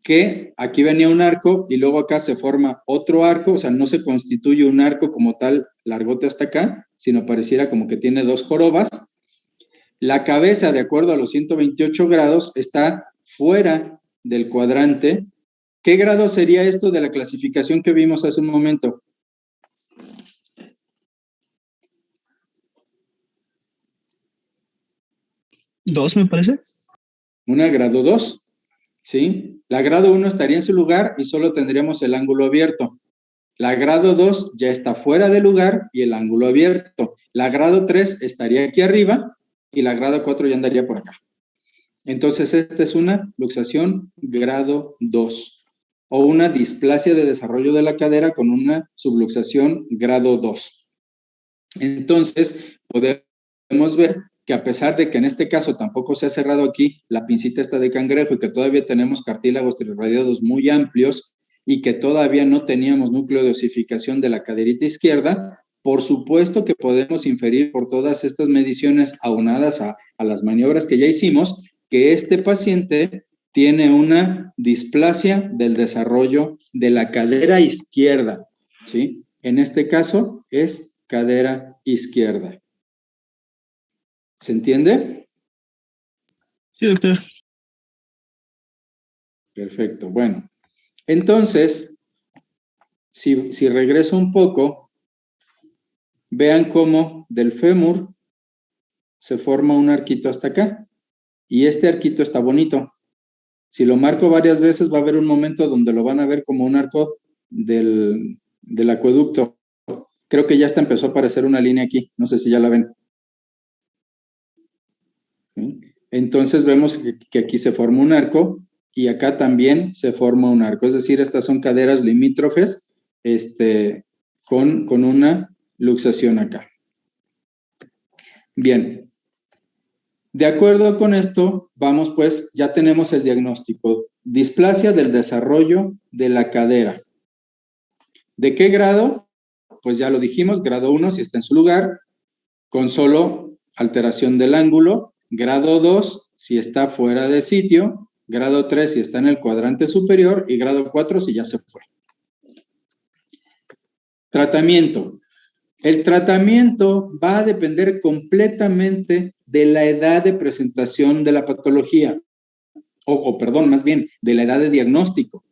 que aquí venía un arco y luego acá se forma otro arco, o sea, no se constituye un arco como tal largote hasta acá, sino pareciera como que tiene dos jorobas. La cabeza, de acuerdo a los 128 grados, está fuera del cuadrante. ¿Qué grado sería esto de la clasificación que vimos hace un momento? ¿2 me parece? Una grado 2. ¿Sí? La grado 1 estaría en su lugar y solo tendríamos el ángulo abierto. La grado 2 ya está fuera de lugar y el ángulo abierto. La grado 3 estaría aquí arriba y la grado 4 ya andaría por acá. Entonces, esta es una luxación grado 2 o una displasia de desarrollo de la cadera con una subluxación grado 2. Entonces, podemos ver que a pesar de que en este caso tampoco se ha cerrado aquí la pincita esta de cangrejo y que todavía tenemos cartílagos trirradiados muy amplios y que todavía no teníamos núcleo de osificación de la caderita izquierda, por supuesto que podemos inferir por todas estas mediciones aunadas a las maniobras que ya hicimos, que este paciente tiene una displasia del desarrollo de la cadera izquierda, ¿sí? En este caso es cadera izquierda. ¿Se entiende? Sí, doctor. Perfecto. Bueno, entonces, si regreso un poco, vean cómo del fémur se forma un arquito hasta acá. Y este arquito está bonito. Si lo marco varias veces, va a haber un momento donde lo van a ver como un arco del acueducto. Creo que ya hasta empezó a aparecer una línea aquí. No sé si ya la ven. ¿Sí? Entonces vemos que aquí se forma un arco y acá también se forma un arco. Es decir, estas son caderas limítrofes con una luxación acá. Bien. De acuerdo con esto, vamos pues, ya tenemos el diagnóstico. Displasia del desarrollo de la cadera. ¿De qué grado? Pues ya lo dijimos, grado 1 si está en su lugar, con solo alteración del ángulo. Grado 2 si está fuera de sitio. Grado 3 si está en el cuadrante superior. Y grado 4 si ya se fue. Tratamiento. El tratamiento va a depender completamente de la edad de presentación de la patología, perdón, más bien, de la edad de diagnóstico.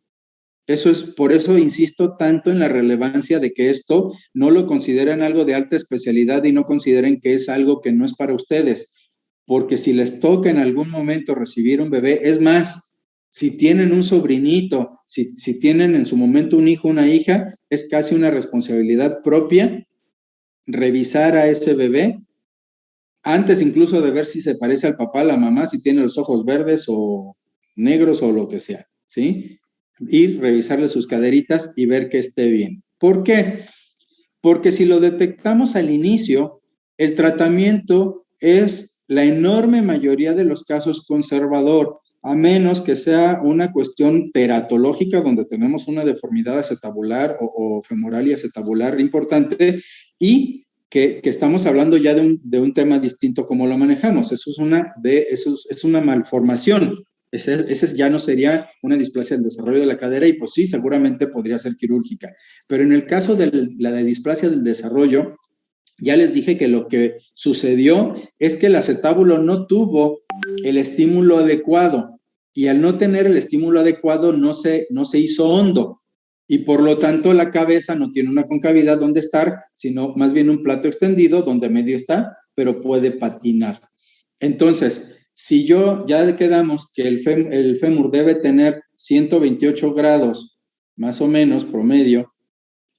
Por eso insisto tanto en la relevancia de que esto no lo consideren algo de alta especialidad y no consideren que es algo que no es para ustedes, porque si les toca en algún momento recibir un bebé, es más, si tienen un sobrinito, si tienen en su momento un hijo, una hija, es casi una responsabilidad propia revisar a ese bebé antes incluso de ver si se parece al papá, a la mamá, si tiene los ojos verdes o negros o lo que sea, ¿sí? Y revisarle sus caderitas y ver que esté bien. ¿Por qué? Porque si lo detectamos al inicio, el tratamiento es la enorme mayoría de los casos conservador, a menos que sea una cuestión teratológica donde tenemos una deformidad acetabular o femoral y acetabular importante y que estamos hablando ya de un tema distinto como lo manejamos. Eso es una malformación. Ese ya no sería una displasia del desarrollo de la cadera y pues sí, seguramente podría ser quirúrgica. Pero en el caso de la displasia del desarrollo, ya les dije que lo que sucedió es que el acetábulo no tuvo el estímulo adecuado y al no tener el estímulo adecuado no se hizo hondo y por lo tanto la cabeza no tiene una concavidad donde estar, sino más bien un plato extendido donde medio está, pero puede patinar. Entonces, si ya quedamos que el fémur debe tener 128 grados más o menos, promedio,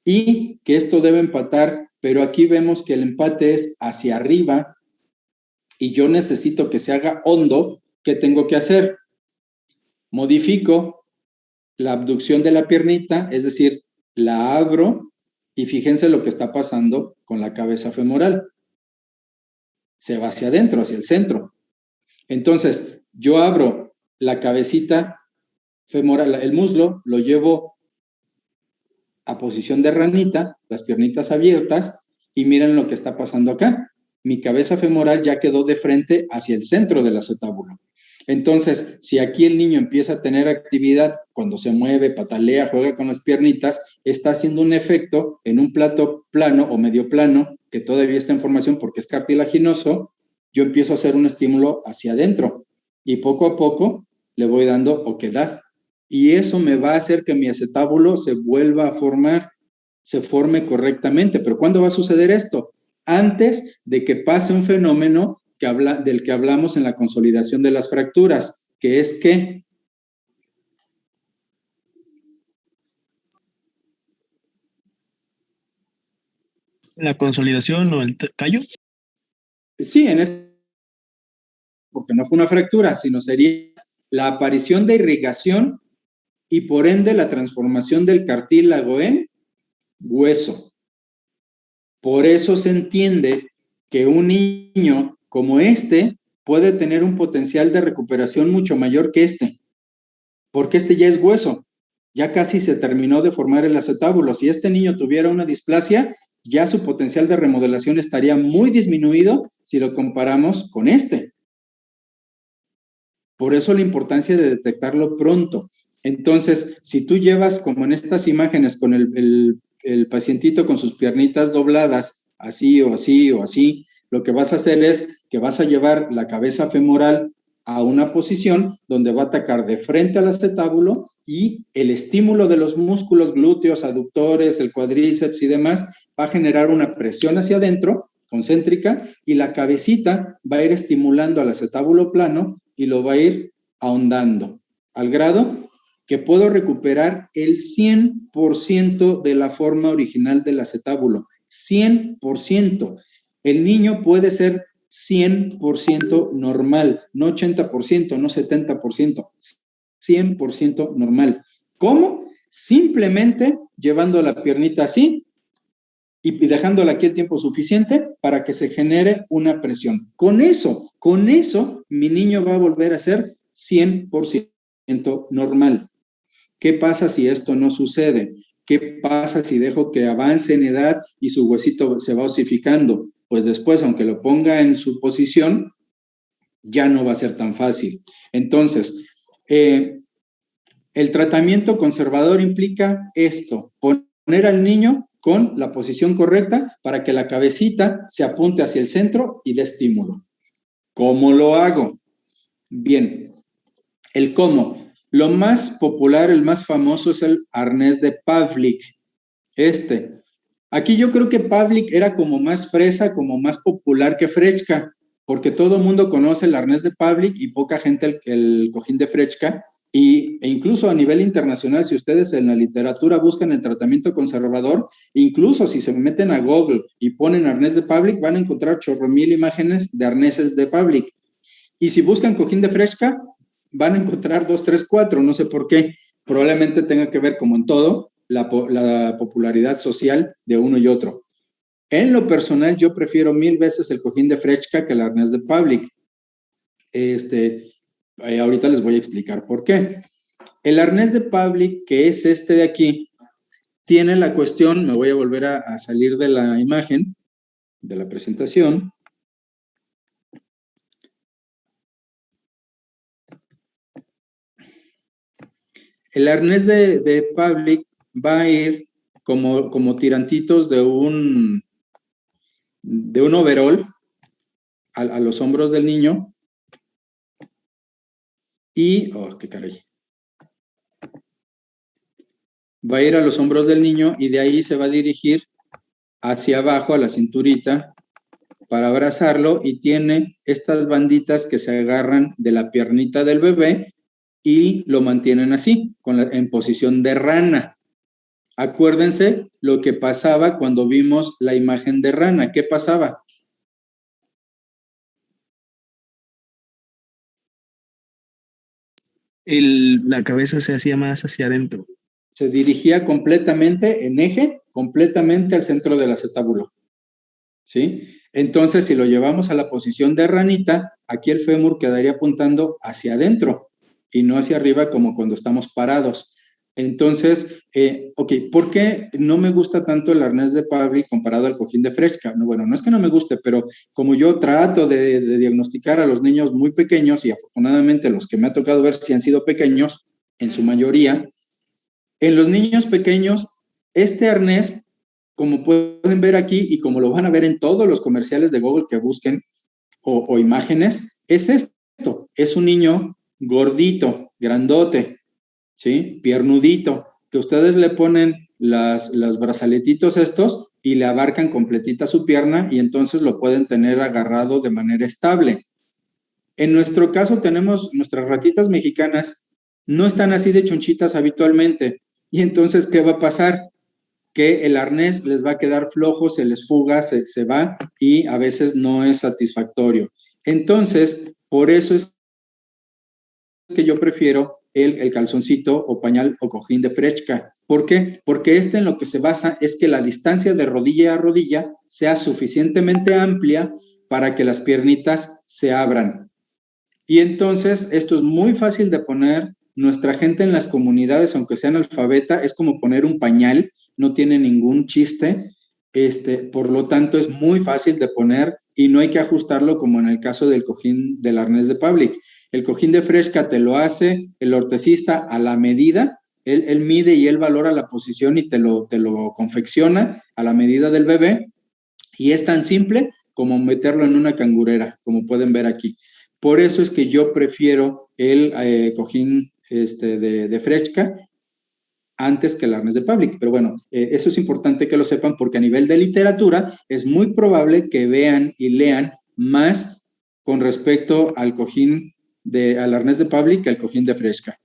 y que esto debe empatar, pero aquí vemos que el empate es hacia arriba y yo necesito que se haga hondo. ¿Qué tengo que hacer? Modifico la abducción de la piernita, es decir, la abro y fíjense lo que está pasando con la cabeza femoral. Se va hacia adentro, hacia el centro. Entonces, yo abro la cabecita femoral, el muslo, lo llevo a posición de ranita, las piernitas abiertas, y miren lo que está pasando acá. Mi cabeza femoral ya quedó de frente hacia el centro del acetábulo. Entonces, si aquí el niño empieza a tener actividad, cuando se mueve, patalea, juega con las piernitas, está haciendo un efecto en un plato plano o medio plano, que todavía está en formación porque es cartilaginoso, yo empiezo a hacer un estímulo hacia adentro y poco a poco le voy dando oquedad. Y eso me va a hacer que mi acetábulo se vuelva a formar, se forme correctamente. ¿Pero cuándo va a suceder esto? Antes de que pase un fenómeno del que hablamos en la consolidación de las fracturas, que es que ¿La consolidación o el callo? sí, porque no fue una fractura, sino sería la aparición de irrigación y por ende la transformación del cartílago en hueso. Por eso se entiende que un niño como este puede tener un potencial de recuperación mucho mayor que este, porque este ya es hueso, ya casi se terminó de formar el acetábulo. Si este niño tuviera una displasia, ya su potencial de remodelación estaría muy disminuido si lo comparamos con este. Por eso la importancia de detectarlo pronto. Entonces, si tú llevas, como en estas imágenes, con el pacientito con sus piernitas dobladas, así o así o así, lo que vas a hacer es que vas a llevar la cabeza femoral a una posición donde va a atacar de frente al acetábulo y el estímulo de los músculos glúteos, aductores, el cuádriceps y demás va a generar una presión hacia adentro, concéntrica, y la cabecita va a ir estimulando al acetábulo plano y lo va a ir ahondando, al grado que puedo recuperar el 100% de la forma original del acetábulo. 100%. El niño puede ser 100% normal, no 80%, no 70%, 100% normal. ¿Cómo? Simplemente llevando la piernita así y dejándola aquí el tiempo suficiente para que se genere una presión. Con eso, mi niño va a volver a ser 100% normal. ¿Qué pasa si esto no sucede? ¿Qué pasa si dejo que avance en edad y su huesito se va osificando? Pues después, aunque lo ponga en su posición, ya no va a ser tan fácil. Entonces, el tratamiento conservador implica esto, poner al niño con la posición correcta para que la cabecita se apunte hacia el centro y dé estímulo. ¿Cómo lo hago? Bien, el cómo. Lo más popular, el más famoso es el arnés de Pavlik. Aquí yo creo que Pavlik era como más fresa, como más popular que Frechka, porque todo el mundo conoce el arnés de Pavlik y poca gente el cojín de Frechka. E incluso a nivel internacional, si ustedes en la literatura buscan el tratamiento conservador, incluso si se meten a Google y ponen arnés de Pavlik, van a encontrar chorromil imágenes de arneses de Pavlik. Y si buscan cojín de Frechka, van a encontrar 2, 3, 4, no sé por qué. Probablemente tenga que ver, como en todo, la popularidad social de uno y otro. En lo personal, yo prefiero 1000 veces el cojín de Frechka que el arnés de Pavlik. Ahorita les voy a explicar por qué. El arnés de Pavlik, que es este de aquí, tiene la cuestión, me voy a volver a salir de la imagen, de la presentación. El arnés de Pavlik va a ir como tirantitos de un overol a los hombros del niño y, qué caray, va a ir a los hombros del niño y de ahí se va a dirigir hacia abajo a la cinturita para abrazarlo y tiene estas banditas que se agarran de la piernita del bebé y lo mantienen así, en posición de rana. Acuérdense lo que pasaba cuando vimos la imagen de rana. ¿Qué pasaba? La cabeza se hacía más hacia adentro. Se dirigía completamente en eje, completamente al centro del acetábulo, ¿sí? Entonces, si lo llevamos a la posición de ranita, aquí el fémur quedaría apuntando hacia adentro y no hacia arriba como cuando estamos parados. Entonces, ok, ¿por qué no me gusta tanto el arnés de Pavlik comparado al cojín de Fresca? No, bueno, no es que no me guste, pero como yo trato de diagnosticar a los niños muy pequeños, y afortunadamente los que me ha tocado ver si han sido pequeños, en su mayoría, en los niños pequeños, este arnés, como pueden ver aquí y como lo van a ver en todos los comerciales de Google que busquen o imágenes, es esto, es un niño gordito, grandote, ¿sí? Piernudito, que ustedes le ponen los brazaletitos estos y le abarcan completita su pierna y entonces lo pueden tener agarrado de manera estable. En nuestro caso tenemos nuestras ratitas mexicanas, no están así de chonchitas habitualmente. Y entonces, ¿qué va a pasar? Que el arnés les va a quedar flojo, se les fuga, se va y a veces no es satisfactorio. Entonces, por eso es que yo prefiero el calzoncito o pañal o cojín de Frechka. ¿Por qué? Porque en lo que se basa es que la distancia de rodilla a rodilla sea suficientemente amplia para que las piernitas se abran. Y entonces esto es muy fácil de poner. Nuestra gente en las comunidades, aunque sean alfabeta, es como poner un pañal, no tiene ningún chiste. Por lo tanto, es muy fácil de poner y no hay que ajustarlo como en el caso del cojín del arnés de Pavlik. El cojín de Fresca te lo hace el ortesista a la medida, él mide y él valora la posición y te lo confecciona a la medida del bebé y es tan simple como meterlo en una cangurera, como pueden ver aquí. Por eso es que yo prefiero el cojín de Frechka antes que el arnés de Pavlik. Pero bueno, eso es importante que lo sepan porque a nivel de literatura es muy probable que vean y lean más con respecto al cojín al arnés de Pavlik que al cojín de Frechka.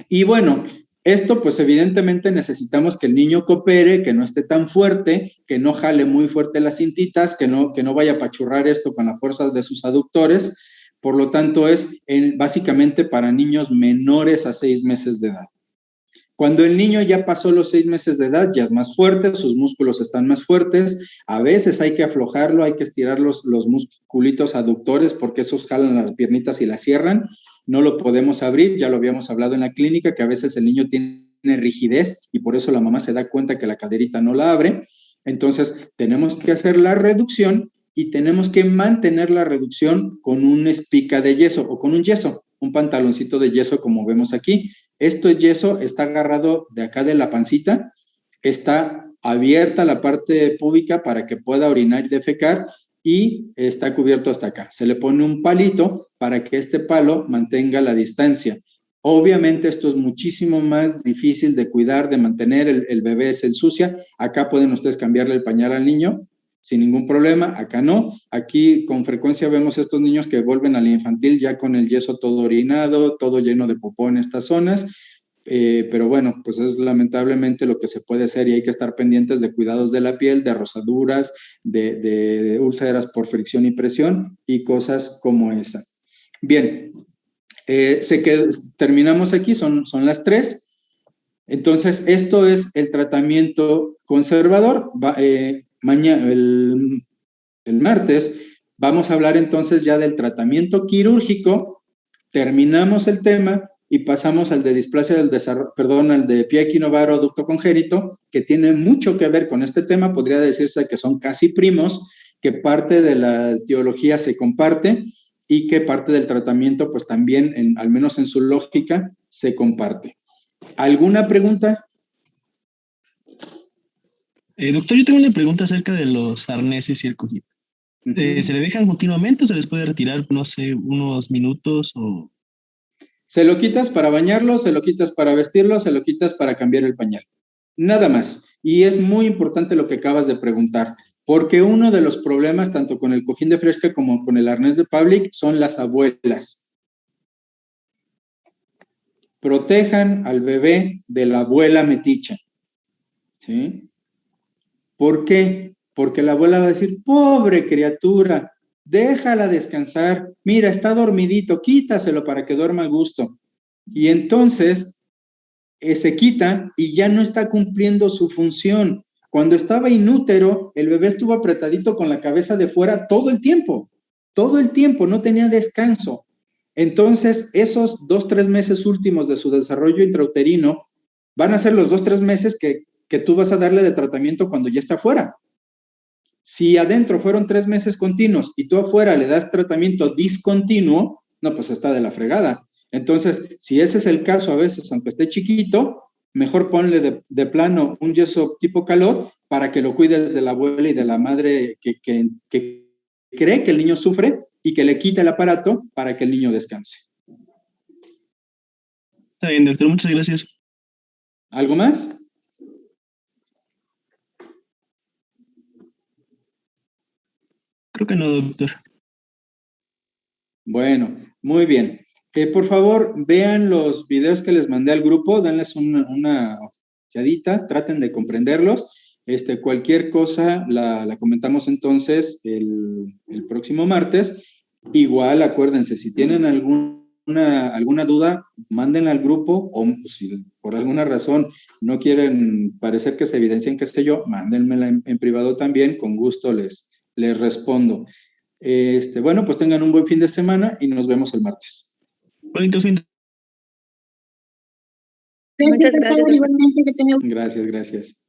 Y bueno, esto pues evidentemente necesitamos que el niño coopere, que no esté tan fuerte, que no jale muy fuerte las cintitas, que no vaya a apachurrar esto con la fuerza de sus aductores. Por lo tanto, es básicamente para niños menores a 6 meses de edad. Cuando el niño ya pasó los 6 meses de edad, ya es más fuerte, sus músculos están más fuertes, a veces hay que aflojarlo, hay que estirar los musculitos aductores porque esos jalan las piernitas y las cierran, no lo podemos abrir, ya lo habíamos hablado en la clínica, que a veces el niño tiene rigidez y por eso la mamá se da cuenta que la caderita no la abre, entonces tenemos que hacer la reducción y tenemos que mantener la reducción con un espica de yeso o con un yeso, un pantaloncito de yeso como vemos aquí. Esto es yeso, está agarrado de acá de la pancita, está abierta la parte púbica para que pueda orinar y defecar y está cubierto hasta acá. Se le pone un palito para que este palo mantenga la distancia. Obviamente esto es muchísimo más difícil de cuidar, de mantener, el bebé se ensucia. Acá pueden ustedes cambiarle el pañal al niño sin ningún problema, acá no. Aquí con frecuencia vemos estos niños que vuelven al infantil ya con el yeso todo orinado, todo lleno de popó en estas zonas, pero bueno, pues es lamentablemente lo que se puede hacer y hay que estar pendientes de cuidados de la piel, de rosaduras, de úlceras por fricción y presión y cosas como esa. Bien, sé que terminamos aquí, son las 3. Entonces, esto es el tratamiento conservador. Mañana, el martes, vamos a hablar entonces ya del tratamiento quirúrgico, terminamos el tema y pasamos al de displasia del desarrollo, al de pie equinovaro ducto congénito, que tiene mucho que ver con este tema, podría decirse que son casi primos, que parte de la etiología se comparte y que parte del tratamiento, pues también, al menos en su lógica, se comparte. ¿Alguna pregunta? Doctor, yo tengo una pregunta acerca de los arneses y el cojín. ¿Se le dejan continuamente o se les puede retirar, no sé, unos minutos o...? Se lo quitas para bañarlo, se lo quitas para vestirlo, se lo quitas para cambiar el pañal. Nada más. Y es muy importante lo que acabas de preguntar, porque uno de los problemas, tanto con el cojín de Frechka como con el arnés de Pavlik, son las abuelas. protejan al bebé de la abuela meticha, ¿sí? ¿Por qué? Porque la abuela va a decir, pobre criatura, déjala descansar, mira, está dormidito, quítaselo para que duerma a gusto. Y entonces se quita y ya no está cumpliendo su función. Cuando estaba inútero, el bebé estuvo apretadito con la cabeza de fuera todo el tiempo, no tenía descanso. Entonces, esos 2-3 meses últimos de su desarrollo intrauterino van a ser los 2-3 meses que tú vas a darle de tratamiento cuando ya está afuera. Si adentro fueron 3 meses continuos y tú afuera le das tratamiento discontinuo, no, pues está de la fregada. Entonces, si ese es el caso a veces, aunque esté chiquito, mejor ponle de plano un yeso tipo calot para que lo cuides de la abuela y de la madre que cree que el niño sufre y que le quite el aparato para que el niño descanse. Está bien, doctor, muchas gracias. ¿Algo más? Creo que no, doctor. Bueno, muy bien. Por favor, vean los videos que les mandé al grupo, denles una ojeadita, traten de comprenderlos. Cualquier cosa la comentamos entonces el próximo martes. Igual, acuérdense, si tienen alguna duda, mándenla al grupo o si por alguna razón no quieren parecer que se evidencien, qué sé yo, mándenmela en privado también, con gusto les respondo. Bueno, pues tengan un buen fin de semana y nos vemos el martes. Bonito fin. Muchas gracias. Gracias.